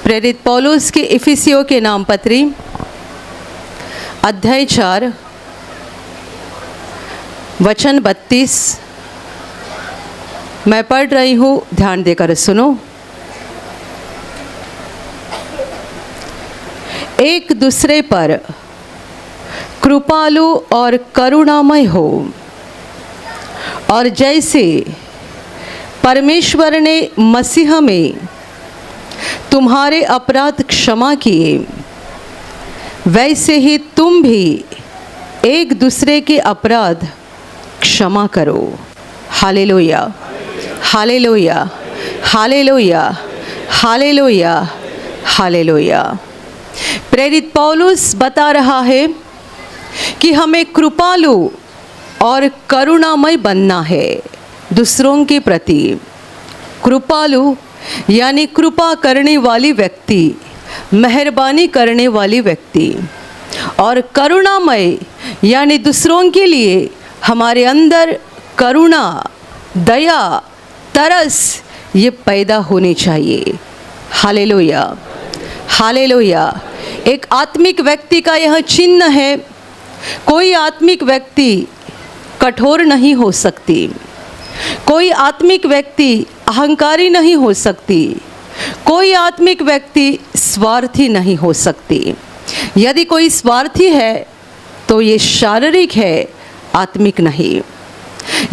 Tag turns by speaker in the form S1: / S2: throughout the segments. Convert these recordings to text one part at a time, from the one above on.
S1: प्रेरित पौलुस के इफिसियों के नाम पत्री अध्याय 4 वचन 32 मैं पढ़ रही हूँ, ध्यान देकर सुनो। एक दूसरे पर कृपालु और करुणामय हो, और जैसे परमेश्वर ने मसीह में तुम्हारे अपराध क्षमा किए, वैसे ही तुम भी एक दूसरे के अपराध क्षमा करो। Hallelujah, hallelujah, hallelujah, hallelujah, hallelujah. प्रेरित पौलुस बता रहा है कि हमें कृपालु और करुणामय बनना है दूसरों के प्रति। कृपालु यानी कृपा करने वाली व्यक्ति, मेहरबानी करने वाली व्यक्ति, और करुणामय यानी दूसरों के लिए हमारे अंदर करुणा, दया, तरस ये पैदा होनी चाहिए। Hallelujah, hallelujah. एक आत्मिक व्यक्ति का यह चिन्ह है। कोई आत्मिक व्यक्ति कठोर नहीं हो सकती, कोई आत्मिक व्यक्ति अहंकारी नहीं हो सकती, कोई आत्मिक व्यक्ति स्वार्थी नहीं हो सकती। यदि कोई स्वार्थी है तो ये शारीरिक है, आत्मिक नहीं।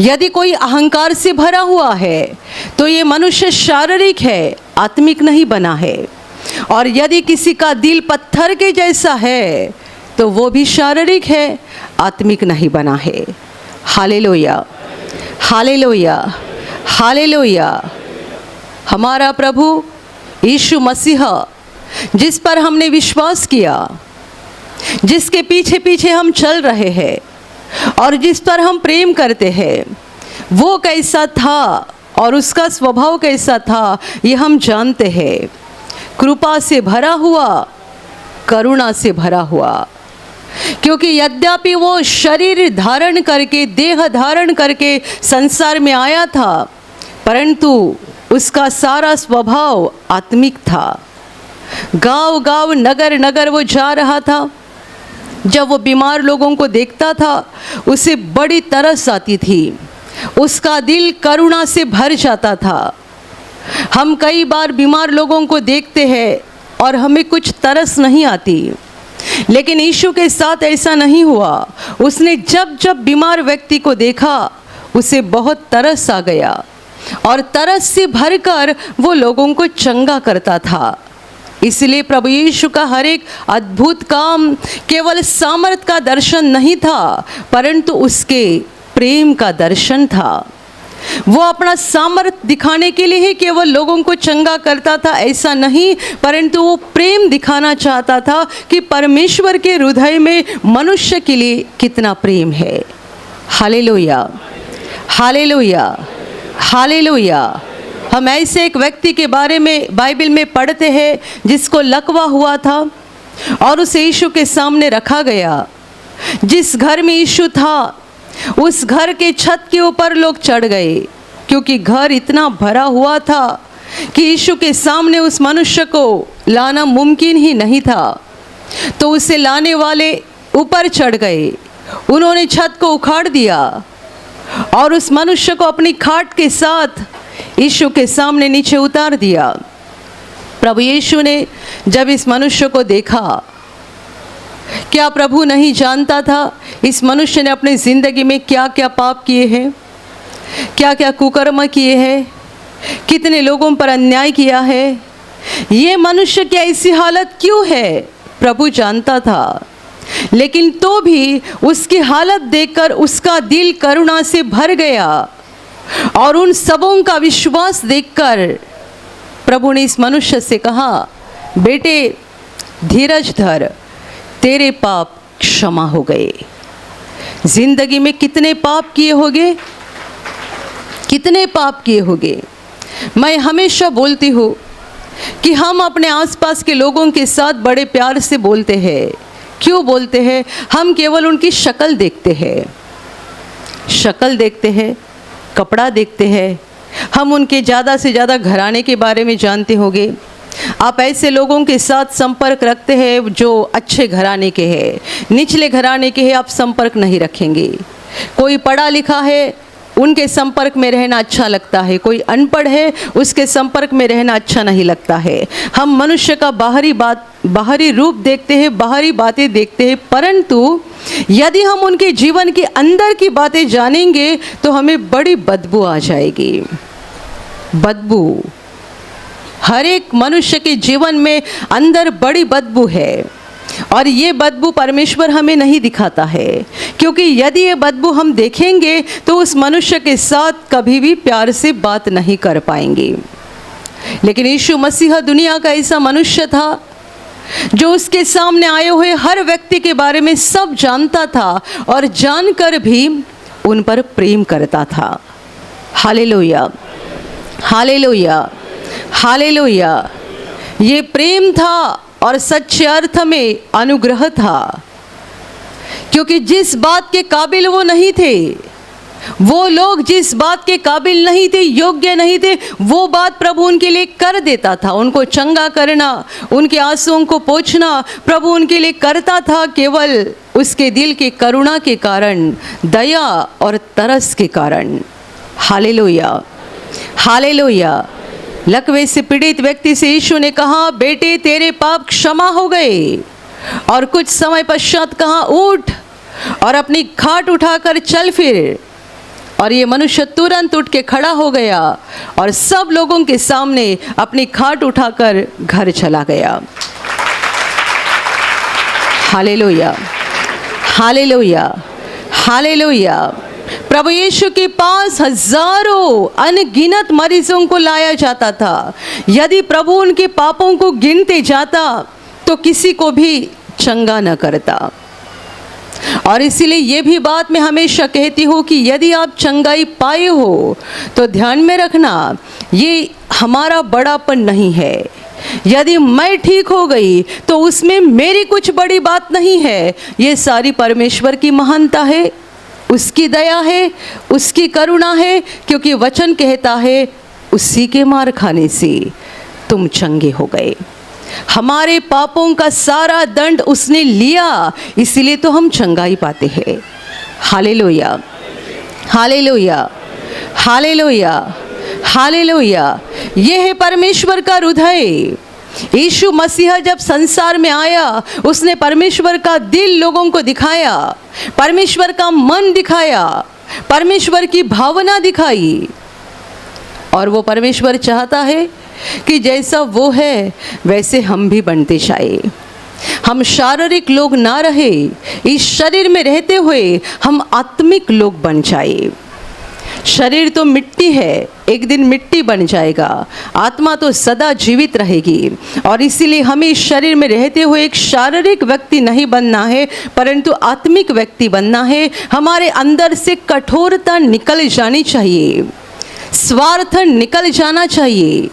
S1: यदि कोई अहंकार से भरा हुआ है तो ये मनुष्य शारीरिक है, आत्मिक नहीं बना है। और यदि किसी का दिल पत्थर के जैसा है तो वो भी शारीरिक है, आत्मिक नहीं बना है। Hallelujah, hallelujah, hallelujah. हमारा प्रभु यीशु मसीह जिस पर हमने विश्वास किया, जिसके पीछे पीछे हम चल रहे हैं और जिस पर हम प्रेम करते हैं, वो कैसा था और उसका स्वभाव कैसा था ये हम जानते हैं। कृपा से भरा हुआ, करुणा से भरा हुआ। क्योंकि यद्यपि वो शरीर धारण करके, देह धारण करके संसार में आया था, परंतु उसका सारा स्वभाव आत्मिक था। गांव गांव, नगर नगर वो जा रहा था। जब वो बीमार लोगों को देखता था उसे बड़ी तरस आती थी, उसका दिल करुणा से भर जाता था। हम कई बार बीमार लोगों को देखते हैं और हमें कुछ तरस नहीं आती, लेकिन यीशु के साथ ऐसा नहीं हुआ। उसने जब जब बीमार व्यक्ति को देखा उसे बहुत तरस आ गया, और तरस से भरकर वो लोगों को चंगा करता था। इसलिए प्रभु यीशु का हर एक अद्भुत काम केवल सामर्थ का दर्शन नहीं था, परंतु उसके प्रेम का दर्शन था। वो अपना सामर्थ्य दिखाने के लिए ही केवल लोगों को चंगा करता था ऐसा नहीं, परंतु वो प्रेम दिखाना चाहता था कि परमेश्वर के हृदय में मनुष्य के लिए कितना प्रेम है। Hallelujah, hallelujah, hallelujah. हम ऐसे एक व्यक्ति के बारे में बाइबल में पढ़ते हैं जिसको लकवा हुआ था और उसे यीशु के सामने रखा गया। जिस घर में यीशु था उस घर के छत के ऊपर लोग चढ़ गए, क्योंकि घर इतना भरा हुआ था कि यीशु के सामने उस मनुष्य को लाना मुमकिन ही नहीं था। तो उसे लाने वाले ऊपर चढ़ गए, उन्होंने छत को उखाड़ दिया और उस मनुष्य को अपनी खाट के साथ यीशु के सामने नीचे उतार दिया। प्रभु यीशु ने जब इस मनुष्य को देखा, क्या प्रभु नहीं जानता था इस मनुष्य ने अपनी ज़िंदगी में क्या क्या पाप किए हैं, क्या क्या कुकर्म किए हैं, कितने लोगों पर अन्याय किया है, ये मनुष्य की ऐसी हालत क्यों है? प्रभु जानता था, लेकिन तो भी उसकी हालत देखकर उसका दिल करुणा से भर गया, और उन सबों का विश्वास देखकर प्रभु ने इस मनुष्य से कहा, बेटे धीरज धर, तेरे पाप क्षमा हो गए। जिंदगी में कितने पाप किए होगे, कितने पाप किए होगे। मैं हमेशा बोलती हूँ कि हम अपने आसपास के लोगों के साथ बड़े प्यार से बोलते हैं। क्यों बोलते हैं? हम केवल उनकी शक्ल देखते हैं, शक्ल देखते हैं, कपड़ा देखते हैं, हम उनके ज़्यादा से ज़्यादा घराने के बारे में जानते होंगे। आप ऐसे लोगों के साथ संपर्क रखते हैं जो अच्छे घराने के हैं, निचले घराने के हैं आप संपर्क नहीं रखेंगे। कोई पढ़ा लिखा है उनके संपर्क में रहना अच्छा लगता है, कोई अनपढ़ है उसके संपर्क में रहना अच्छा नहीं लगता है। हम मनुष्य का बाहरी रूप देखते हैं, बाहरी बातें देखते हैं, परंतु यदि हम उनके जीवन के अंदर की बातें जानेंगे तो हमें बड़ी बदबू आ जाएगी। बदबू, हर एक मनुष्य के जीवन में अंदर बड़ी बदबू है और ये बदबू परमेश्वर हमें नहीं दिखाता है, क्योंकि यदि ये बदबू हम देखेंगे तो उस मनुष्य के साथ कभी भी प्यार से बात नहीं कर पाएंगे। लेकिन यीशु मसीह दुनिया का ऐसा मनुष्य था जो उसके सामने आए हुए हर व्यक्ति के बारे में सब जानता था और जानकर भी उन पर प्रेम करता था। Hallelujah, hallelujah, hallelujah. ये प्रेम था और सच्चे अर्थ में अनुग्रह था, क्योंकि जिस बात के काबिल वो नहीं थे, वो लोग जिस बात के काबिल नहीं थे, योग्य नहीं थे, वो बात प्रभु उनके लिए कर देता था। उनको चंगा करना, उनके आंसुओं को पोंछना प्रभु उनके लिए करता था, केवल उसके दिल के करुणा के कारण, दया और तरस के कारण। Hallelujah, hallelujah. लकवे से पीड़ित व्यक्ति से यीशु ने कहा, बेटे तेरे पाप क्षमा हो गए। और कुछ समय पश्चात कहा, उठ और अपनी खाट उठाकर चल फिर। और ये मनुष्य तुरंत उठ के खड़ा हो गया और सब लोगों के सामने अपनी खाट उठाकर घर चला गया। Hallelujah, hallelujah, hallelujah. प्रभु यीशु के पास हजारों अनगिनत मरीजों को लाया जाता था। यदि प्रभु उनके पापों को गिनते जाता तो किसी को भी चंगा न करता। और इसीलिए ये भी बात मैं हमेशा कहती हूँ कि यदि आप चंगाई पाए हो तो ध्यान में रखना, ये हमारा बड़ापन नहीं है। यदि मैं ठीक हो गई तो उसमें मेरी कुछ बड़ी बात नहीं है, ये सारी परमेश्वर की महानता है, उसकी दया है, उसकी करुणा है, क्योंकि वचन कहता है उसी के मार खाने से तुम चंगे हो गए। हमारे पापों का सारा दंड उसने लिया, इसीलिए तो हम चंगाई पाते हैं। Hallelujah, hallelujah, hallelujah, hallelujah. यह है परमेश्वर का हृदय। यीशु मसीह जब संसार में आया, उसने परमेश्वर का दिल लोगों को दिखाया, परमेश्वर का मन दिखाया, परमेश्वर की भावना दिखाई। और वो परमेश्वर चाहता है कि जैसा वो है वैसे हम भी बनते जाए। हम शारीरिक लोग ना रहे, इस शरीर में रहते हुए हम आत्मिक लोग बन जाए। शरीर तो मिट्टी है, एक दिन मिट्टी बन जाएगा, आत्मा तो सदा जीवित रहेगी। और इसीलिए हमें इस शरीर में रहते हुए एक शारीरिक व्यक्ति नहीं बनना है, परंतु आत्मिक व्यक्ति बनना है। हमारे अंदर से कठोरता निकल जानी चाहिए, स्वार्थ निकल जाना चाहिए,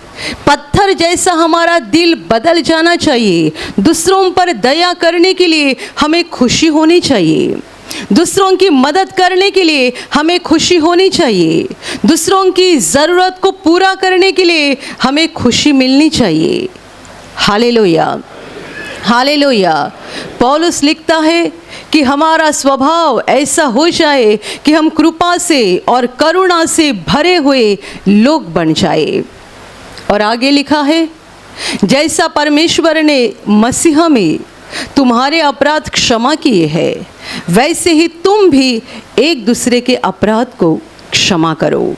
S1: पत्थर जैसा हमारा दिल बदल जाना चाहिए। दूसरों पर दया करने के लिए हमें खुशी होनी चाहिए, दूसरों की मदद करने के लिए हमें खुशी होनी चाहिए, दूसरों की ज़रूरत को पूरा करने के लिए हमें खुशी मिलनी चाहिए। Hallelujah, hallelujah. पौलुस लिखता है कि हमारा स्वभाव ऐसा हो जाए कि हम कृपा से और करुणा से भरे हुए लोग बन जाए। और आगे लिखा है, जैसा परमेश्वर ने मसीह में तुम्हारे अपराध क्षमा किए हैं, वैसे ही तुम भी एक दूसरे के अपराध को क्षमा करो।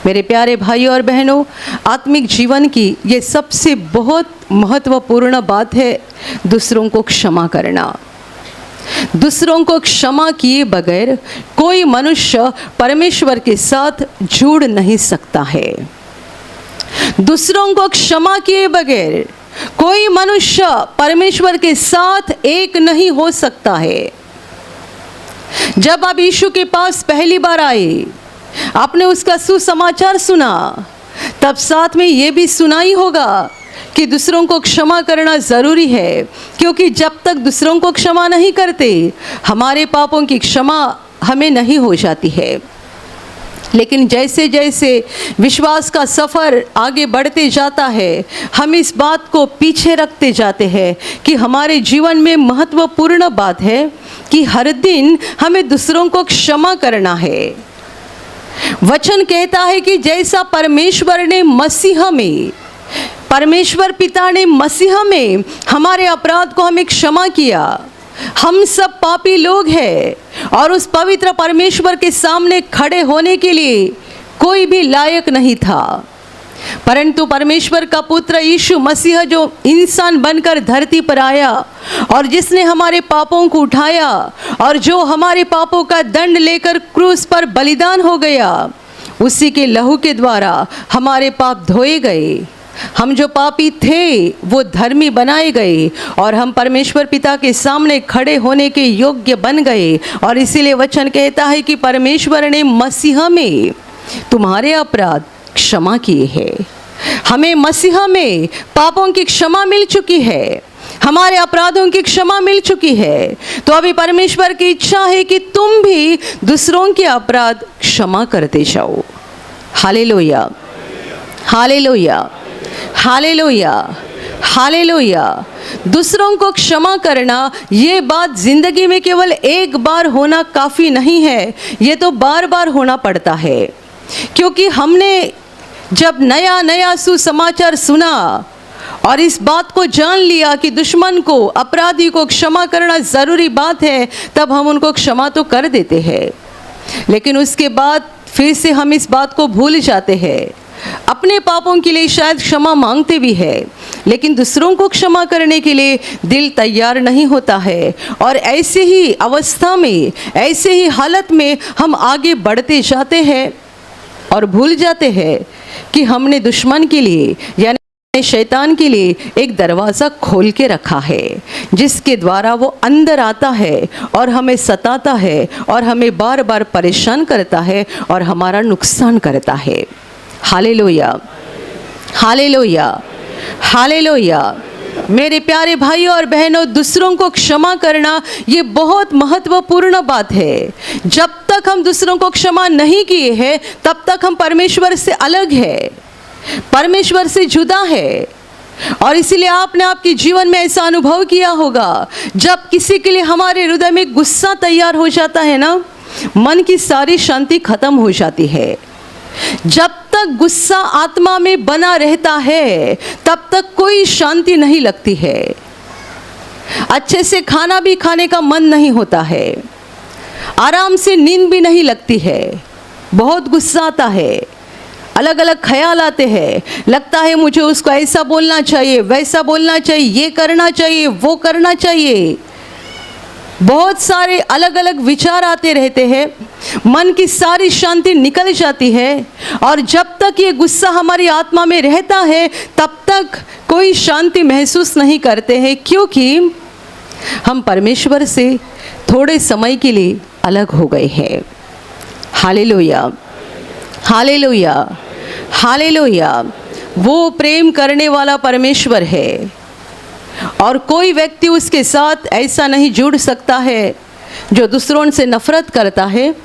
S1: मेरे प्यारे भाइयों और बहनों, आत्मिक जीवन की ये सबसे बहुत महत्वपूर्ण बात है, दूसरों को क्षमा करना। दूसरों को क्षमा किए बगैर कोई मनुष्य परमेश्वर के साथ जुड़ नहीं सकता है। दूसरों को क्षमा किए बगैर कोई मनुष्य परमेश्वर के साथ एक नहीं हो सकता है। जब आप यीशु के पास पहली बार आए, आपने उसका सुसमाचार सुना, तब साथ में ये भी सुना ही होगा कि दूसरों को क्षमा करना ज़रूरी है, क्योंकि जब तक दूसरों को क्षमा नहीं करते, हमारे पापों की क्षमा हमें नहीं हो जाती है। लेकिन जैसे जैसे विश्वास का सफ़र आगे बढ़ते जाता है, हम इस बात को पीछे रखते जाते हैं कि हमारे जीवन में महत्वपूर्ण बात है कि हर दिन हमें दूसरों को क्षमा करना है। वचन कहता है कि जैसा परमेश्वर पिता ने मसीह में हमारे अपराध को हमें क्षमा किया। हम सब पापी लोग हैं और उस पवित्र परमेश्वर के सामने खड़े होने के लिए कोई भी लायक नहीं था, परंतु परमेश्वर का पुत्र यीशु मसीह जो इंसान बनकर धरती पर आया और जिसने हमारे पापों को उठाया और जो हमारे पापों का दंड लेकर क्रूस पर बलिदान हो गया, उसी के लहू के द्वारा हमारे पाप धोए गए। हम जो पापी थे वो धर्मी बनाए गए और हम परमेश्वर पिता के सामने खड़े होने के योग्य बन गए। और इसीलिए वचन कहता है कि परमेश्वर ने मसीह में तुम्हारे अपराध क्षमा किए हैं। हमें मसीह में पापों की क्षमा मिल चुकी है, हमारे अपराधों की क्षमा मिल चुकी है। तो अभी परमेश्वर की इच्छा है कि तुम भी दूसरों के अपराध क्षमा करते जाओ। Hallelujah, hallelujah, hallelujah, hallelujah. दूसरों को क्षमा करना ये बात जिंदगी में केवल एक बार होना काफ़ी नहीं है, ये तो बार बार होना पड़ता है। क्योंकि हमने जब नया नया सुसमाचार सुना और इस बात को जान लिया कि दुश्मन को, अपराधी को क्षमा करना ज़रूरी बात है, तब हम उनको क्षमा तो कर देते हैं, लेकिन उसके बाद फिर से हम इस बात को भूल जाते हैं। अपने पापों के लिए शायद क्षमा मांगते भी है, लेकिन दूसरों को क्षमा करने के लिए दिल तैयार नहीं होता है। और ऐसे ही अवस्था में, ऐसे ही हालत में हम आगे बढ़ते जाते हैं और भूल जाते हैं कि हमने दुश्मन के लिए यानी शैतान के लिए एक दरवाज़ा खोल के रखा है, जिसके द्वारा वो अंदर आता है और हमें सताता है और हमें बार बार परेशान करता है और हमारा नुकसान करता है। Hallelujah, hallelujah, hallelujah. मेरे प्यारे भाइयों और बहनों, दूसरों को क्षमा करना ये बहुत महत्वपूर्ण बात है। जब तक हम दूसरों को क्षमा नहीं किए हैं, तब तक हम परमेश्वर से अलग है, परमेश्वर से जुदा है। और इसीलिए आपने आपके जीवन में ऐसा अनुभव किया होगा, जब किसी के लिए हमारे हृदय में गुस्सा तैयार हो जाता है ना, मन की सारी शांति खत्म हो जाती है। जब तक गुस्सा आत्मा में बना रहता है, तब तक कोई शांति नहीं लगती है। अच्छे से खाना भी खाने का मन नहीं होता है, आराम से नींद भी नहीं लगती है। बहुत गुस्सा आता है, अलग अलग ख्याल आते हैं, लगता है मुझे उसको ऐसा बोलना चाहिए, वैसा बोलना चाहिए, ये करना चाहिए, वो करना चाहिए। बहुत सारे अलग अलग विचार आते रहते हैं, मन की सारी शांति निकल जाती है। और जब तक ये गुस्सा हमारी आत्मा में रहता है, तब तक कोई शांति महसूस नहीं करते हैं, क्योंकि हम परमेश्वर से थोड़े समय के लिए अलग हो गए हैं। Hallelujah, hallelujah, hallelujah. वो प्रेम करने वाला परमेश्वर है और कोई व्यक्ति उसके साथ ऐसा नहीं जुड़ सकता है जो दूसरों से नफरत करता है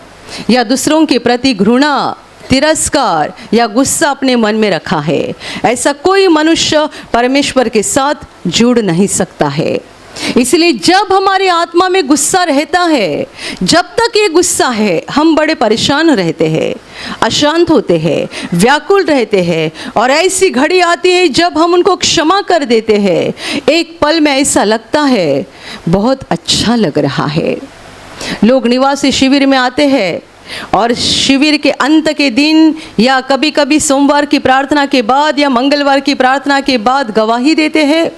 S1: या दूसरों के प्रति घृणा, तिरस्कार या गुस्सा अपने मन में रखा है। ऐसा कोई मनुष्य परमेश्वर के साथ जुड़ नहीं सकता है। इसलिए जब हमारी आत्मा में गुस्सा रहता है, जब तक ये गुस्सा है, हम बड़े परेशान रहते हैं, अशांत होते हैं, व्याकुल रहते हैं। और ऐसी घड़ी आती है जब हम उनको क्षमा कर देते हैं, एक पल में ऐसा लगता है बहुत अच्छा लग रहा है। लोग निवासी शिविर में आते हैं और शिविर के अंत के दिन या कभी कभी सोमवार की प्रार्थना के बाद या मंगलवार की प्रार्थना के बाद गवाही देते हैं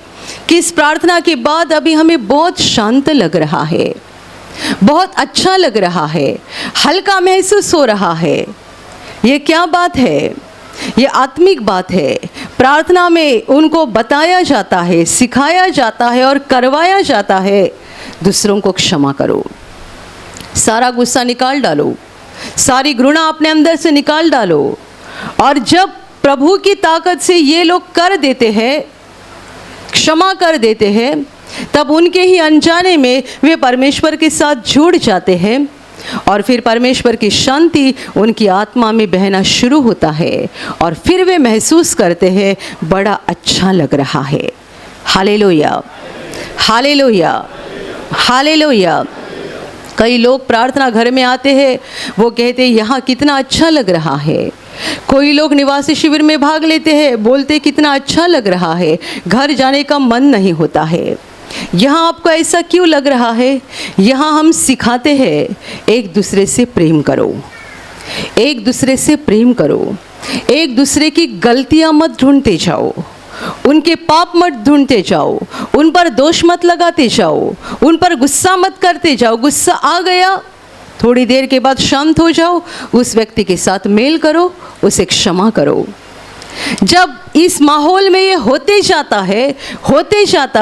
S1: कि इस प्रार्थना के बाद अभी हमें बहुत शांत लग रहा है, बहुत अच्छा लग रहा है, हल्का महसूस हो रहा है। ये क्या बात है? ये आत्मिक बात है। प्रार्थना में उनको बताया जाता है, सिखाया जाता है और करवाया जाता है, दूसरों को क्षमा करो, सारा गुस्सा निकाल डालो, सारी घृणा अपने अंदर से निकाल डालो। और जब प्रभु की ताकत से ये लोग कर देते हैं, क्षमा कर देते हैं, तब उनके ही अनजाने में वे परमेश्वर के साथ जुड़ जाते हैं और फिर परमेश्वर की शांति उनकी आत्मा में बहना शुरू होता है और फिर वे महसूस करते हैं बड़ा अच्छा लग रहा है। Hallelujah, hallelujah, hallelujah. कई लोग प्रार्थना घर में आते हैं, वो कहते हैं यहाँ कितना अच्छा लग रहा है। कोई लोग निवासी शिविर में भाग लेते हैं, बोलते कितना अच्छा लग रहा है, घर जाने का मन नहीं होता है। यहाँ आपको ऐसा क्यों लग रहा है? यहाँ हम सिखाते हैं एक दूसरे से प्रेम करो, एक दूसरे से प्रेम करो, एक दूसरे की गलतियाँ मत ढूंढते जाओ, उनके पाप मत ढूंढते जाओ, उन पर दोष मत लगाते जाओ, उन पर गुस्सा मत करते जाओ। गुस्सा आ गया, थोड़ी देर के बाद शांत हो जाओ, उस व्यक्ति के साथ मेल करो, उसे क्षमा करो। जब इस माहौल में ये होते जाता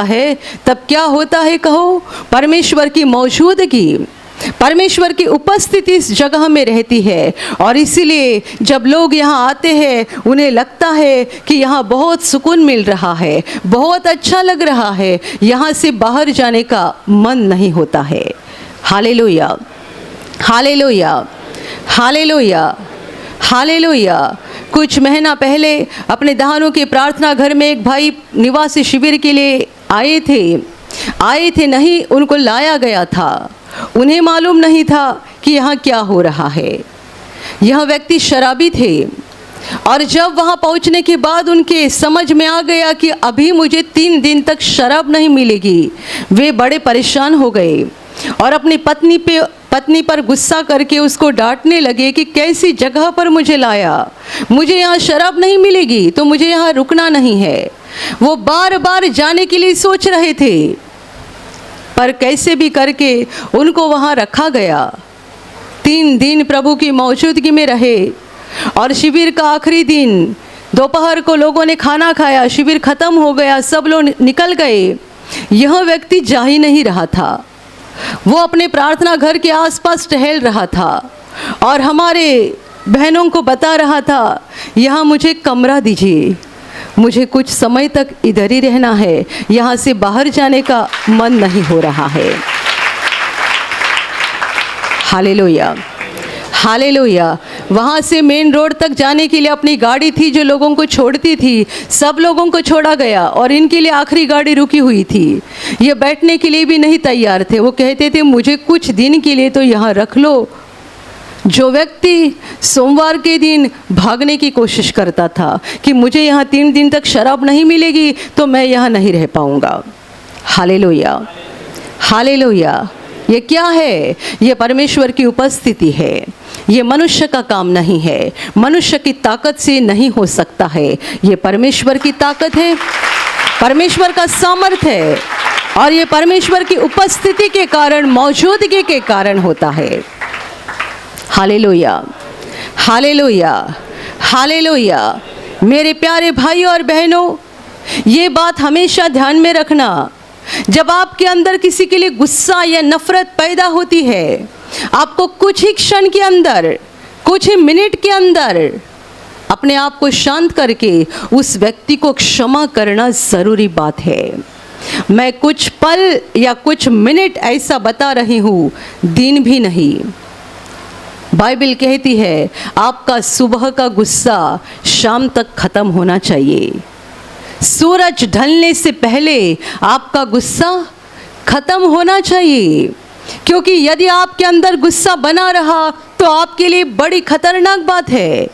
S1: है, तब क्या होता है कहो? परमेश्वर की मौजूदगी, परमेश्वर की उपस्थिति इस जगह में रहती है। और इसीलिए जब लोग यहाँ आते हैं, उन्हें लगता है कि यहाँ बहुत सुकून मिल रहा है, बहुत अच्छा लग रहा है, यहाँ से बाहर जाने का मन नहीं होता है। Hallelujah, hallelujah, hallelujah, hallelujah. कुछ महीना पहले अपने दहानों के प्रार्थना घर में एक भाई निवासी शिविर के लिए आए थे नहीं, उनको लाया गया था। उन्हें मालूम नहीं था कि यहाँ क्या हो रहा है। यह व्यक्ति शराबी थे और जब वहाँ पहुँचने के बाद उनके समझ में आ गया कि अभी मुझे 3 दिन तक शराब नहीं मिलेगी, वे बड़े परेशान हो गए और अपनी पत्नी पर गुस्सा करके उसको डांटने लगे कि कैसी जगह पर मुझे लाया, मुझे यहाँ शराब नहीं मिलेगी तो मुझे यहाँ रुकना नहीं है। वो बार बार जाने के लिए सोच रहे थे, पर कैसे भी करके उनको वहाँ रखा गया। 3 दिन प्रभु की मौजूदगी में रहे और शिविर का आखिरी दिन दोपहर को लोगों ने खाना खाया, शिविर खत्म हो गया, सब लोग निकल गए। यह व्यक्ति जा ही नहीं रहा था। वो अपने प्रार्थना घर के आसपास टहल रहा था और हमारे बहनों को बता रहा था, यहाँ मुझे कमरा दीजिए, मुझे कुछ समय तक इधर ही रहना है, यहाँ से बाहर जाने का मन नहीं हो रहा है। Hallelujah, hallelujah. वहाँ से मेन रोड तक जाने के लिए अपनी गाड़ी थी जो लोगों को छोड़ती थी, सब लोगों को छोड़ा गया और इनके लिए आखिरी गाड़ी रुकी हुई थी। ये बैठने के लिए भी नहीं तैयार थे। वो कहते थे मुझे कुछ दिन के लिए तो यहाँ रख लो। जो व्यक्ति सोमवार के दिन भागने की कोशिश करता था कि मुझे यहाँ 3 दिन तक शराब नहीं मिलेगी तो मैं यहाँ नहीं रह पाऊँगा। Hallelujah, hallelujah. ये क्या है? ये परमेश्वर की उपस्थिति है। ये मनुष्य का काम नहीं है, मनुष्य की ताकत से नहीं हो सकता है। ये परमेश्वर की ताकत है, परमेश्वर का सामर्थ्य है और ये परमेश्वर की उपस्थिति के कारण, मौजूदगी के कारण होता है। Hallelujah, hallelujah, hallelujah. मेरे प्यारे भाइयों और बहनों, ये बात हमेशा ध्यान में रखना। जब आपके अंदर किसी के लिए गुस्सा या नफरत पैदा होती है, आपको कुछ ही क्षण के अंदर, कुछ ही मिनट के अंदर अपने आप को शांत करके उस व्यक्ति को क्षमा करना ज़रूरी बात है। मैं कुछ पल या कुछ मिनट ऐसा बता रही हूँ, दिन भी नहीं। बाइबल कहती है आपका सुबह का गुस्सा शाम तक ख़त्म होना चाहिए। सूरज ढलने से पहले आपका गुस्सा खत्म होना चाहिए, क्योंकि यदि आपके अंदर गुस्सा बना रहा तो आपके लिए बड़ी खतरनाक बात है।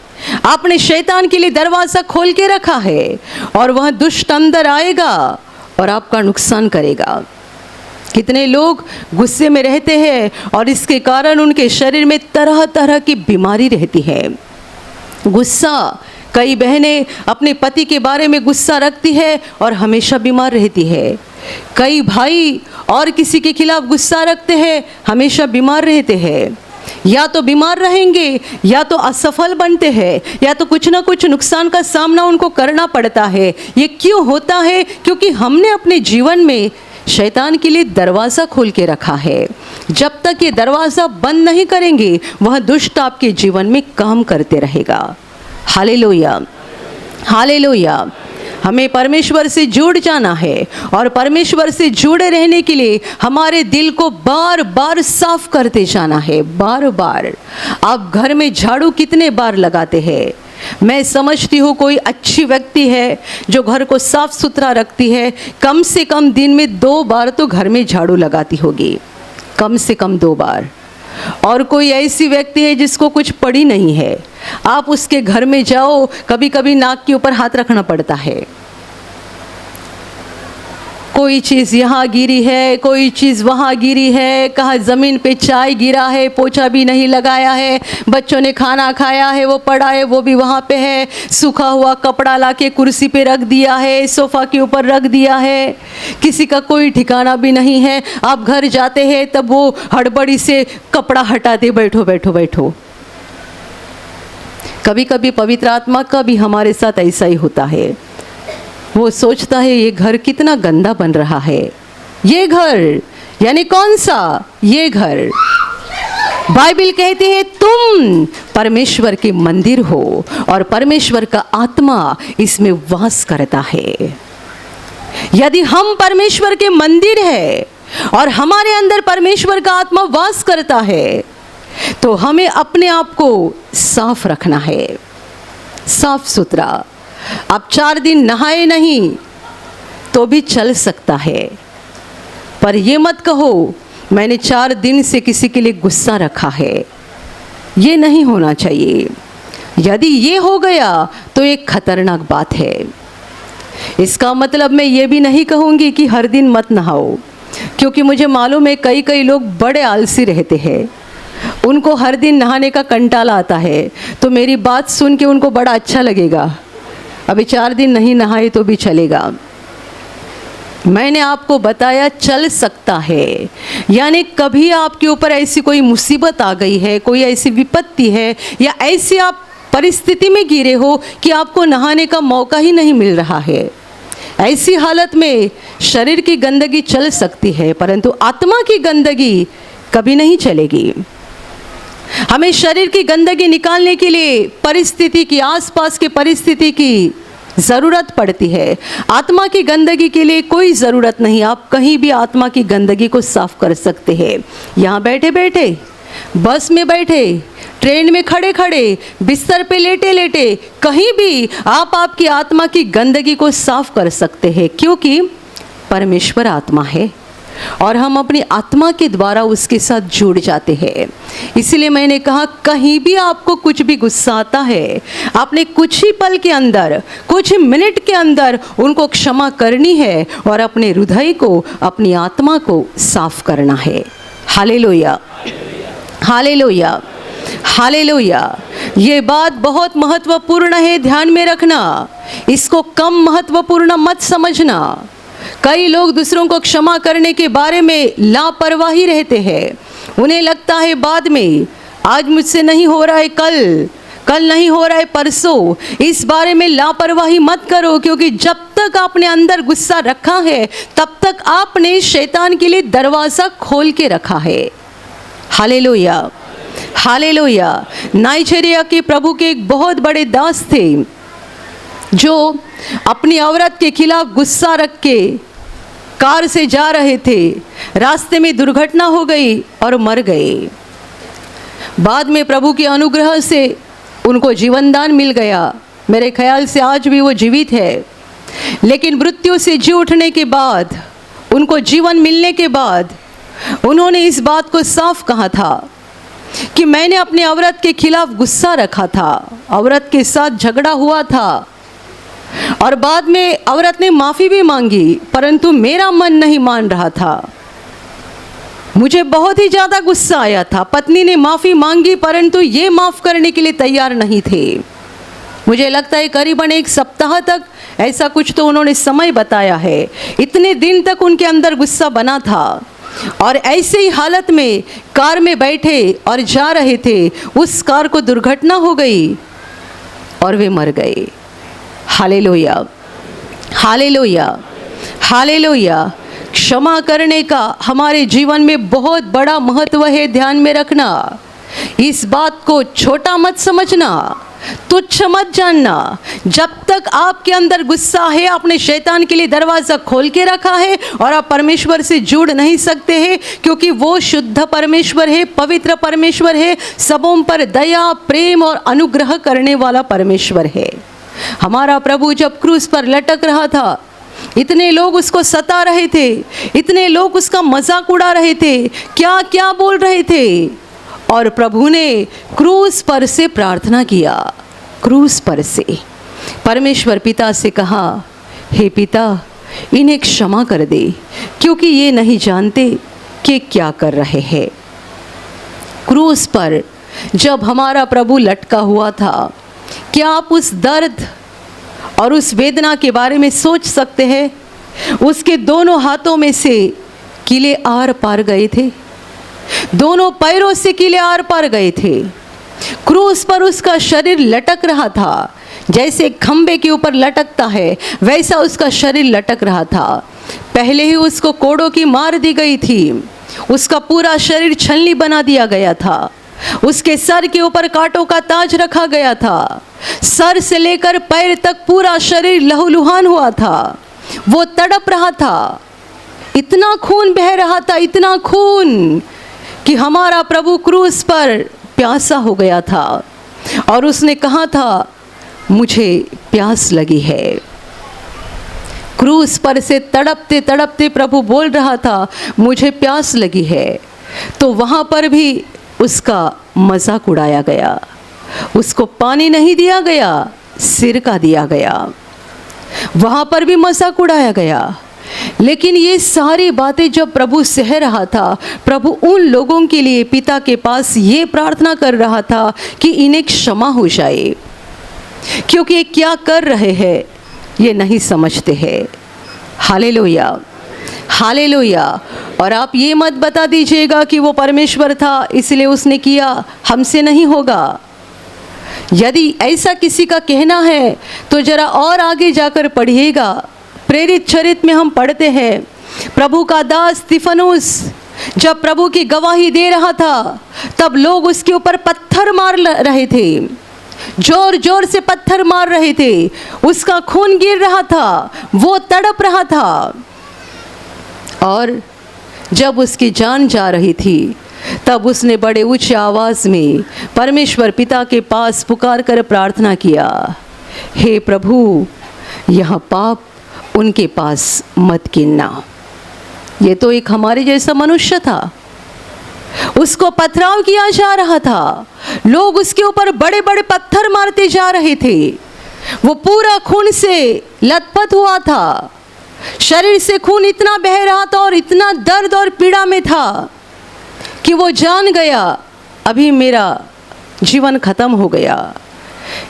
S1: आपने शैतान के लिए दरवाज़ा खोल के रखा है और वह दुष्ट अंदर आएगा और आपका नुकसान करेगा। कितने लोग गुस्से में रहते हैं और इसके कारण उनके शरीर में तरह तरह की बीमारी रहती है। गुस्सा, कई बहनें अपने पति के बारे में गुस्सा रखती है और हमेशा बीमार रहती है। कई भाई और किसी के खिलाफ गुस्सा रखते हैं, हमेशा बीमार रहते हैं। या तो बीमार रहेंगे, या तो असफल बनते हैं, या तो कुछ ना कुछ नुकसान का सामना उनको करना पड़ता है। ये क्यों होता है? क्योंकि हमने अपने जीवन में शैतान के लिए दरवाज़ा खोल के रखा है। जब तक ये दरवाज़ा बंद नहीं करेंगे, वह दुष्ट आपके जीवन में काम करते रहेगा। हालेलुया, हालेलुया, हमें परमेश्वर से जुड़ जाना है और परमेश्वर से जुड़े रहने के लिए हमारे दिल को बार बार साफ करते जाना है, बार बार। आप घर में झाड़ू कितने बार लगाते हैं? मैं समझती हूँ कोई अच्छी व्यक्ति है जो घर को साफ सुथरा रखती है, कम से कम दिन में 2 बार तो घर में झाड़ू लगाती होगी, कम से कम 2 बार। और कोई ऐसी व्यक्ति है जिसको कुछ पड़ी नहीं है, आप उसके घर में जाओ, कभी कभी नाक के ऊपर हाथ रखना पड़ता है। कोई चीज़ यहाँ गिरी है, कोई चीज़ वहाँ गिरी है, कहाँ ज़मीन पे चाय गिरा है, पोछा भी नहीं लगाया है, बच्चों ने खाना खाया है वो पड़ा है वो भी वहाँ पे है, सूखा हुआ कपड़ा लाके कुर्सी पे रख दिया है, सोफ़ा के ऊपर रख दिया है, किसी का कोई ठिकाना भी नहीं है। आप घर जाते हैं तब वो हड़बड़ी से कपड़ा हटाते, बैठो बैठो बैठो। कभी कभी पवित्र आत्मा का भी हमारे साथ ऐसा ही होता है। वो सोचता है ये घर कितना गंदा बन रहा है। ये घर यानी कौन सा? ये घर। बाइबल कहते हैं तुम परमेश्वर के मंदिर हो और परमेश्वर का आत्मा इसमें वास करता है। यदि हम परमेश्वर के मंदिर है और हमारे अंदर परमेश्वर का आत्मा वास करता है तो हमें अपने आप को साफ रखना है, साफ सुथरा। आप 4 दिन नहाए नहीं तो भी चल सकता है, पर ये मत कहो मैंने 4 दिन से किसी के लिए गुस्सा रखा है। ये नहीं होना चाहिए। यदि ये हो गया तो एक खतरनाक बात है। इसका मतलब मैं ये भी नहीं कहूँगी कि हर दिन मत नहाओ, क्योंकि मुझे मालूम है कई लोग बड़े आलसी रहते हैं, उनको हर दिन नहाने का कंटाला आता है। तो मेरी बात सुन के उनको बड़ा अच्छा लगेगा, अभी 4 दिन नहीं नहाए तो भी चलेगा। मैंने आपको बताया चल सकता है, यानी कभी आपके ऊपर ऐसी कोई मुसीबत आ गई है, कोई ऐसी विपत्ति है या ऐसी आप परिस्थिति में गिरे हो कि आपको नहाने का मौका ही नहीं मिल रहा है। ऐसी हालत में शरीर की गंदगी चल सकती है, परंतु आत्मा की गंदगी कभी नहीं चलेगी। हमें शरीर की गंदगी निकालने के लिए परिस्थिति की, आसपास की परिस्थिति की ज़रूरत पड़ती है। आत्मा की गंदगी के लिए कोई ज़रूरत नहीं। आप कहीं भी आत्मा की गंदगी को साफ कर सकते हैं। यहाँ बैठे बैठे, बस में बैठे, ट्रेन में खड़े खड़े, बिस्तर पे लेटे लेटे, कहीं भी आप आपकी आत्मा की गंदगी को साफ कर सकते हैं, क्योंकि परमेश्वर आत्मा है और हम अपनी आत्मा के द्वारा उसके साथ जुड़ जाते हैं। इसलिए मैंने कहा कहीं भी आपको कुछ भी गुस्सा आता है, आपने कुछ ही पल के अंदर, कुछ मिनट के अंदर उनको क्षमा करनी है और अपने हृदय को, अपनी आत्मा को साफ करना है। Hallelujah, hallelujah, hallelujah. ये बात बहुत महत्वपूर्ण है, ध्यान में रखना। इसको कम महत्वपूर्ण मत समझना। कई लोग दूसरों को क्षमा करने के बारे में लापरवाही रहते हैं। उन्हें लगता है बाद में, आज मुझसे नहीं हो रहा है, कल नहीं हो रहा है, परसों। इस बारे में लापरवाही मत करो, क्योंकि जब तक आपने अंदर गुस्सा रखा है तब तक आपने शैतान के लिए दरवाज़ा खोल के रखा है। Hallelujah, hallelujah. नाइजीरिया के प्रभु के एक बहुत बड़े दास थे जो अपनी औरत के खिलाफ गुस्सा रख के कार से जा रहे थे। रास्ते में दुर्घटना हो गई और मर गए। बाद में प्रभु के अनुग्रह से उनको जीवन दान मिल गया। मेरे ख्याल से आज भी वो जीवित है, लेकिन मृत्यु से जी उठने के बाद, उनको जीवन मिलने के बाद उन्होंने इस बात को साफ कहा था कि मैंने अपनी औरत के खिलाफ गुस्सा रखा था, औरत के साथ झगड़ा हुआ था और बाद में औरत ने माफ़ी भी मांगी, परंतु मेरा मन नहीं मान रहा था। मुझे बहुत ही ज़्यादा गुस्सा आया था। पत्नी ने माफ़ी मांगी परंतु ये माफ़ करने के लिए तैयार नहीं थे। मुझे लगता है करीबन 1 सप्ताह तक ऐसा कुछ तो उन्होंने समय बताया है। इतने दिन तक उनके अंदर गुस्सा बना था और ऐसे ही हालत में कार में बैठे और जा रहे थे, उस कार को दुर्घटना हो गई और वे मर गए। Hallelujah, hallelujah, hallelujah. क्षमा करने का हमारे जीवन में बहुत बड़ा महत्व है, ध्यान में रखना। इस बात को छोटा मत समझना। तुच्छ मत जानना। जब तक आपके अंदर गुस्सा है, आपने शैतान के लिए दरवाज़ा खोल के रखा है और आप परमेश्वर से जुड़ नहीं सकते हैं, क्योंकि वो शुद्ध परमेश्वर है, पवित्र परमेश्वर है, सबों पर दया, प्रेम और अनुग्रह करने वाला परमेश्वर है। हमारा प्रभु जब क्रूस पर लटक रहा था, इतने लोग उसको सता रहे थे, इतने लोग उसका मजाक उड़ा रहे थे, क्या क्या बोल रहे थे, और प्रभु ने क्रूस पर से प्रार्थना किया। क्रूस पर से परमेश्वर पिता से कहा, हे पिता, इन्हें क्षमा कर दे, क्योंकि ये नहीं जानते कि क्या कर रहे हैं। क्रूस पर जब हमारा प्रभु लटका हुआ था, क्या आप उस दर्द और उस वेदना के बारे में सोच सकते हैं? उसके दोनों हाथों में से कीले आर पार गए थे, दोनों पैरों से कीले आर पार गए थे। क्रूस पर उसका शरीर लटक रहा था, जैसे खंबे के ऊपर लटकता है वैसा उसका शरीर लटक रहा था। पहले ही उसको कोड़ों की मार दी गई थी, उसका पूरा शरीर छलनी बना दिया गया था, उसके सर के ऊपर कांटों का ताज रखा गया था, सर से लेकर पैर तक पूरा शरीर लहूलुहान हुआ था, वो तड़प रहा था, इतना खून बह रहा था, इतना खून कि हमारा प्रभु क्रूस पर प्यासा हो गया था और उसने कहा था, मुझे प्यास लगी है। क्रूस पर से तड़पते तड़पते प्रभु बोल रहा था, मुझे प्यास लगी है। तो वहाँ पर भी उसका मजाक उड़ाया गया, उसको पानी नहीं दिया गया, सिरका दिया गया, वहाँ पर भी मजाक उड़ाया गया। लेकिन ये सारी बातें जब प्रभु सह रहा था, प्रभु उन लोगों के लिए पिता के पास ये प्रार्थना कर रहा था कि इन्हें क्षमा हो जाए, क्योंकि ये क्या कर रहे हैं ये नहीं समझते हैं। Hallelujah, hallelujah. और आप ये मत बता दीजिएगा कि वो परमेश्वर था इसलिए उसने किया, हमसे नहीं होगा। यदि ऐसा किसी का कहना है तो जरा और आगे जाकर पढ़िएगा। प्रेरित चरित्र में हम पढ़ते हैं, प्रभु का दास स्तिफनुस जब प्रभु की गवाही दे रहा था, तब लोग उसके ऊपर पत्थर मार रहे थे, जोर जोर से पत्थर मार रहे थे, उसका खून गिर रहा था, वो तड़प रहा था। और जब उसकी जान जा रही थी, तब उसने बड़े ऊंचे आवाज में परमेश्वर पिता के पास पुकार कर प्रार्थना किया, हे प्रभु, यह पाप उनके पास मत गिनना। ये तो एक हमारे जैसा मनुष्य था, उसको पथराव किया जा रहा था, लोग उसके ऊपर बड़े बड़े पत्थर मारते जा रहे थे, वो पूरा खून से लथपथ हुआ था, शरीर से खून इतना बह रहा था और इतना दर्द और पीड़ा में था कि वो जान गया अभी मेरा जीवन खत्म हो गया।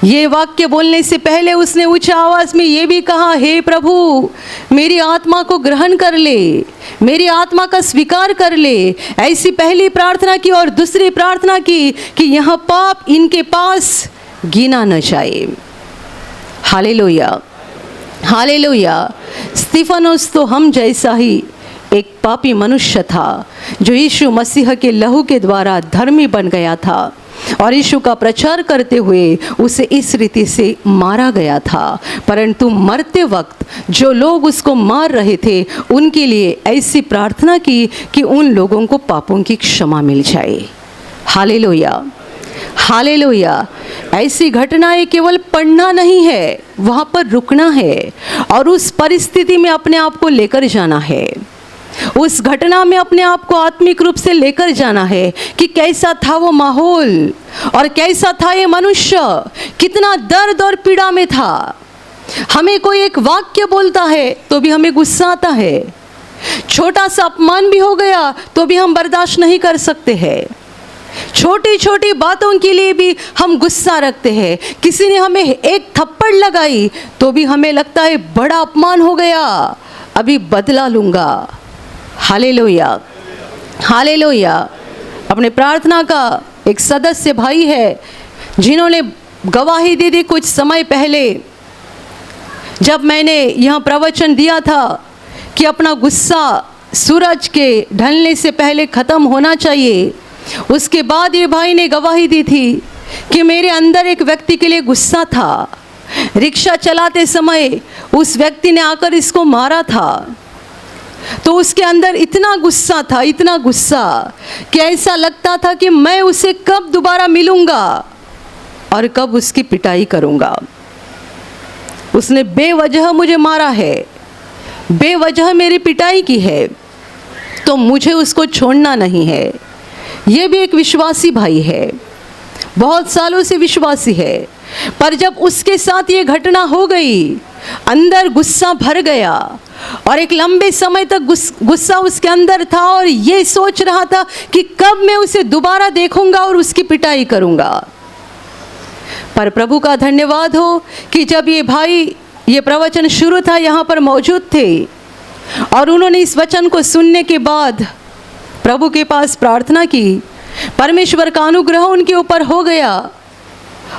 S1: ये वाक्य बोलने से पहले उसने ऊंची आवाज में ये भी कहा, हे प्रभु, मेरी आत्मा को ग्रहण कर ले, मेरी आत्मा का स्वीकार कर ले। ऐसी पहली प्रार्थना की और दूसरी प्रार्थना की कि यह पाप इनके पास गिना न जाए। Hallelujah, hallelujah. स्तिफनुस तो हम जैसा ही एक पापी मनुष्य था, जो यीशु मसीह के लहू के द्वारा धर्मी बन गया था और यीशु का प्रचार करते हुए उसे इस रीति से मारा गया था। परंतु मरते वक्त जो लोग उसको मार रहे थे, उनके लिए ऐसी प्रार्थना की कि उन लोगों को पापों की क्षमा मिल जाए। Hallelujah, hallelujah. ऐसी घटनाएं केवल पढ़ना नहीं है, वहाँ पर रुकना है और उस परिस्थिति में अपने आप को लेकर जाना है, उस घटना में अपने आप को आत्मिक रूप से लेकर जाना है कि कैसा था वो माहौल और कैसा था ये मनुष्य, कितना दर्द और पीड़ा में था। हमें कोई एक वाक्य बोलता है तो भी हमें गुस्सा आता है, छोटा सा अपमान भी हो गया तो भी हम बर्दाश्त नहीं कर सकते हैं, छोटी छोटी बातों के लिए भी हम गुस्सा रखते हैं। किसी ने हमें एक थप्पड़ लगाई तो भी हमें लगता है बड़ा अपमान हो गया, अभी बदला लूँगा। Hallelujah, hallelujah. अपने प्रार्थना का एक सदस्य भाई है जिन्होंने गवाही दे दी कुछ समय पहले, जब मैंने यह प्रवचन दिया था कि अपना गुस्सा सूरज के ढलने से पहले ख़त्म होना चाहिए। उसके बाद ये भाई ने गवाही दी थी कि मेरे अंदर एक व्यक्ति के लिए गुस्सा था। रिक्शा चलाते समय उस व्यक्ति ने आकर इसको मारा था, तो उसके अंदर इतना गुस्सा था, इतना गुस्सा कि ऐसा लगता था कि मैं उसे कब दोबारा मिलूंगा और कब उसकी पिटाई करूंगा। उसने बेवजह मुझे मारा है, बेवजह मेरी पिटाई की है, तो मुझे उसको छोड़ना नहीं है। ये भी एक विश्वासी भाई है, बहुत सालों से विश्वासी है, पर जब उसके साथ ये घटना हो गई, अंदर गुस्सा भर गया और एक लंबे समय तक गुस्सा उसके अंदर था और ये सोच रहा था कि कब मैं उसे दोबारा देखूंगा और उसकी पिटाई करूंगा। पर प्रभु का धन्यवाद हो कि जब ये भाई, ये प्रवचन शुरू था, यहाँ पर मौजूद थे और उन्होंने इस वचन को सुनने के बाद प्रभु के पास प्रार्थना की, परमेश्वर का अनुग्रह उनके ऊपर हो गया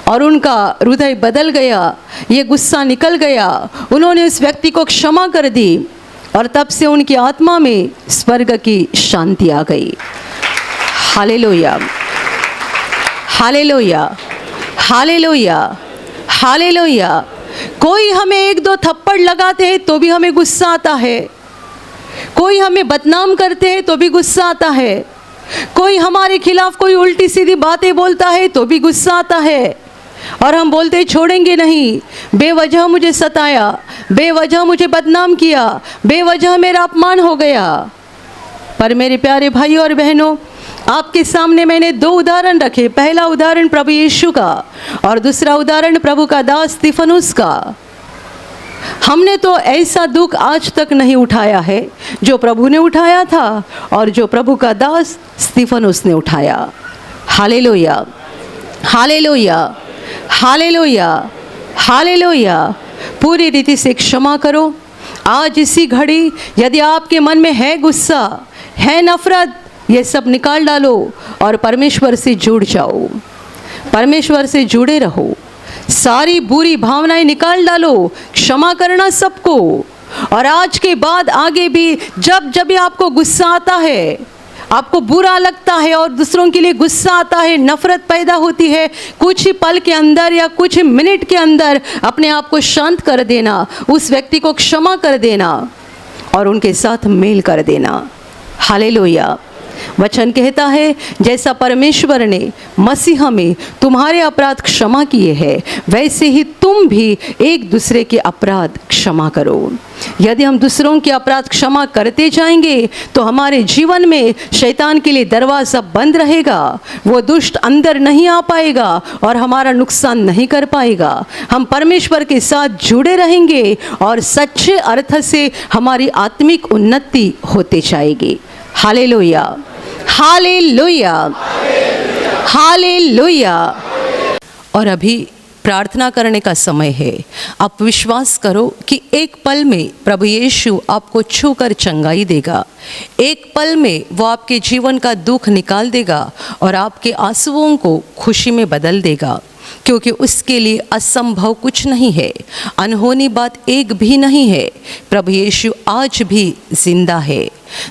S1: और उनका हृदय बदल गया, ये गुस्सा निकल गया, उन्होंने उस व्यक्ति को क्षमा कर दी और तब से उनकी आत्मा में स्वर्ग की शांति आ गई। Hallelujah, hallelujah, hallelujah, hallelujah. कोई हमें एक दो थप्पड़ लगाते हैं तो भी हमें गुस्सा आता है, कोई हमें बदनाम करते हैं तो भी गुस्सा आता है, कोई हमारे खिलाफ कोई उल्टी सीधी बातें बोलता है तो भी गुस्सा आता है और हम बोलते छोड़ेंगे नहीं, बेवजह मुझे सताया, बेवजह मुझे बदनाम किया, बेवजह मेरा अपमान हो गया। पर मेरे प्यारे भाई और बहनों, आपके सामने मैंने दो उदाहरण रखे। पहला उदाहरण प्रभु यीशु का और दूसरा उदाहरण प्रभु का दास स्तिफनुस का। हमने तो ऐसा दुख आज तक नहीं उठाया है जो प्रभु ने उठाया था और जो प्रभु का दास स्तिफनुस ने उठाया। Hallelujah, hallelujah, hallelujah, hallelujah. पूरी रीति से क्षमा करो। आज इसी घड़ी यदि आपके मन में है गुस्सा, है नफरत, ये सब निकाल डालो और परमेश्वर से जुड़ जाओ, परमेश्वर से जुड़े रहो। सारी बुरी भावनाएं निकाल डालो, क्षमा करना सबको। और आज के बाद आगे भी जब जब भी आपको गुस्सा आता है, आपको बुरा लगता है और दूसरों के लिए गुस्सा आता है, नफरत पैदा होती है, कुछ ही पल के अंदर या कुछ ही मिनट के अंदर अपने आप को शांत कर देना, उस व्यक्ति को क्षमा कर देना और उनके साथ मेल कर देना। हालेलुया। वचन कहता है जैसा परमेश्वर ने मसीह में तुम्हारे अपराध क्षमा किए हैं, वैसे ही तुम भी एक दूसरे के अपराध क्षमा करो। यदि हम दूसरों के अपराध क्षमा करते जाएंगे तो हमारे जीवन में शैतान के लिए दरवाज़ा बंद रहेगा, वो दुष्ट अंदर नहीं आ पाएगा और हमारा नुकसान नहीं कर पाएगा। हम परमेश्वर के साथ जुड़े रहेंगे और सच्चे अर्थ से हमारी आत्मिक उन्नति होती जाएगी। Hallelujah, hallelujah, hallelujah. और अभी प्रार्थना करने का समय है। आप विश्वास करो कि एक पल में प्रभु यीशु आपको छूकर चंगाई देगा, एक पल में वो आपके जीवन का दुख निकाल देगा और आपके आंसुओं को खुशी में बदल देगा, क्योंकि उसके लिए असंभव कुछ नहीं है, अनहोनी बात एक भी नहीं है। प्रभु यीशु आज भी जिंदा है।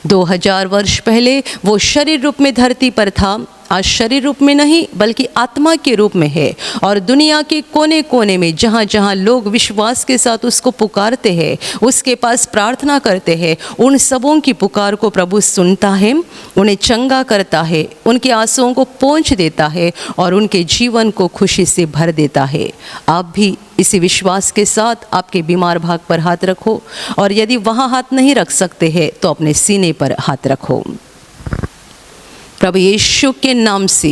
S1: 2000 वर्ष पहले वो शरीर रूप में धरती पर था, आज शरीर रूप में नहीं बल्कि आत्मा के रूप में है और दुनिया के कोने कोने में जहाँ जहाँ लोग विश्वास के साथ उसको पुकारते हैं, उसके पास प्रार्थना करते हैं, उन सबों की पुकार को प्रभु सुनता है, उन्हें चंगा करता है, उनके आंसुओं को पोंछ देता है और उनके जीवन को खुशी से भर देता है। आप भी इसी विश्वास के साथ आपके बीमार भाग पर हाथ रखो और यदि वहाँ हाथ नहीं रख सकते हैं तो अपने सीने पर हाथ रखो। प्रभु यीशु के नाम से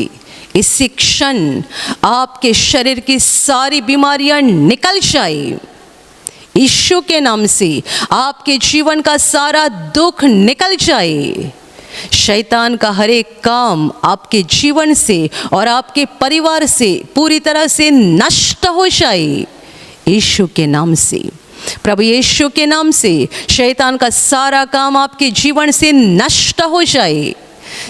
S1: इसी क्षण आपके शरीर की सारी बीमारियां निकल जाए। यीशु के नाम से आपके जीवन का सारा दुख निकल जाए। शैतान का हर एक काम आपके जीवन से और आपके परिवार से पूरी तरह से नष्ट हो जाए। यीशु के नाम से, प्रभु यीशु के नाम से शैतान का सारा काम आपके जीवन से नष्ट हो जाए।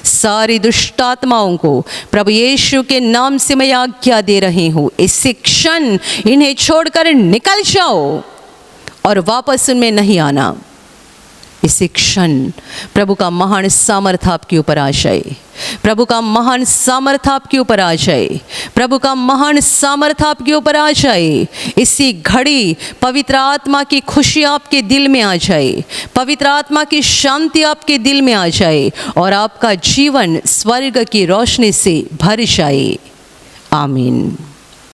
S1: सारी दुष्ट आत्माओं को प्रभु यीशु के नाम से मैं आज्ञा दे रही हूँ, इसी क्षण इन्हें छोड़कर निकल जाओ और वापस उनमें नहीं आना। इसी क्षण प्रभु का महान सामर्थ आपके ऊपर आ जाए, प्रभु का महान सामर्थ आपके ऊपर आ जाए, प्रभु का महान सामर्थ आपके ऊपर आ जाए। इसी घड़ी पवित्र आत्मा की खुशी आपके दिल में आ जाए, पवित्र आत्मा की शांति आपके दिल में आ जाए और आपका जीवन स्वर्ग की रोशनी से भर जाए। आमीन।